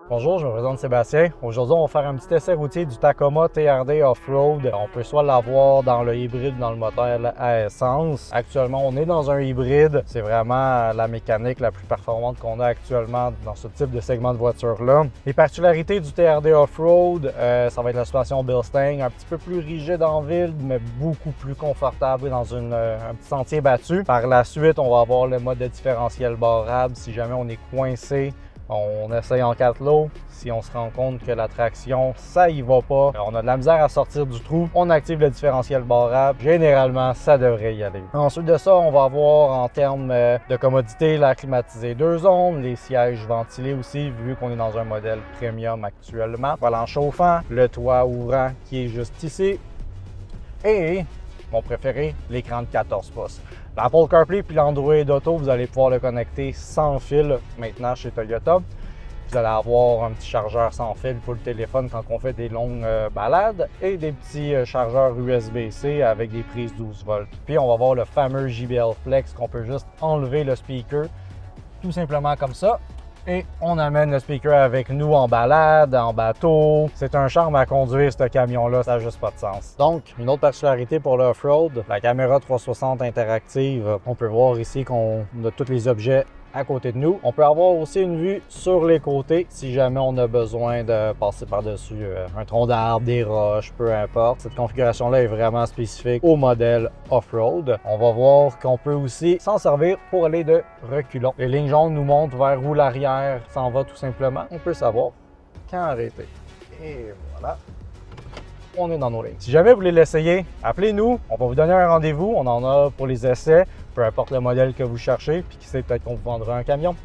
Bonjour, je me présente Sébastien. Aujourd'hui, on va faire un petit essai routier du Tacoma TRD Off-Road. On peut soit l'avoir dans le hybride ou dans le moteur à essence. Actuellement, on est dans un hybride. C'est vraiment la mécanique la plus performante qu'on a actuellement dans ce type de segment de voiture-là. Les particularités du TRD Off-Road, ça va être la suspension Bilstein, un petit peu plus rigide en ville, mais beaucoup plus confortable dans un petit sentier battu. Par la suite, on va avoir le mode de différentiel barrable si jamais on est coincé. On essaye en 4 lots. Si on se rend compte que la traction, ça y va pas, on a de la misère à sortir du trou, on active le différentiel barrable. Généralement, ça devrait y aller. Ensuite de ça, on va avoir en termes de commodité la climatisée 2 zones, les sièges ventilés aussi, vu qu'on est dans un modèle premium actuellement. Volant chauffant, le toit ouvrant qui est juste ici. Et mon préféré, l'écran de 14 pouces. L'Apple CarPlay puis l'Android Auto, vous allez pouvoir le connecter sans fil maintenant chez Toyota. Vous allez avoir un petit chargeur sans fil pour le téléphone quand on fait des longues balades et des petits chargeurs USB-C avec des prises 12 volts. Puis on va avoir le fameux JBL Flex qu'on peut juste enlever le speaker tout simplement comme ça. Et on amène le speaker avec nous en balade, en bateau. C'est un charme à conduire ce camion-là, ça n'a juste pas de sens. Donc, une autre particularité pour l'off-road, la caméra 360 interactive. On peut voir ici qu'on a tous les objets à côté de nous. On peut avoir aussi une vue sur les côtés si jamais on a besoin de passer par-dessus un tronc d'arbre, des roches, peu importe. Cette configuration-là est vraiment spécifique au modèle off-road. On va voir qu'on peut aussi s'en servir pour aller de reculons. Les lignes jaunes nous montrent vers où l'arrière s'en va tout simplement. On peut savoir quand arrêter. Et voilà. On est dans nos lignes. Si jamais vous voulez l'essayer, appelez-nous. On va vous donner un rendez-vous. On en a pour les essais, peu importe le modèle que vous cherchez. Puis qui sait, peut-être qu'on vous vendra un camion.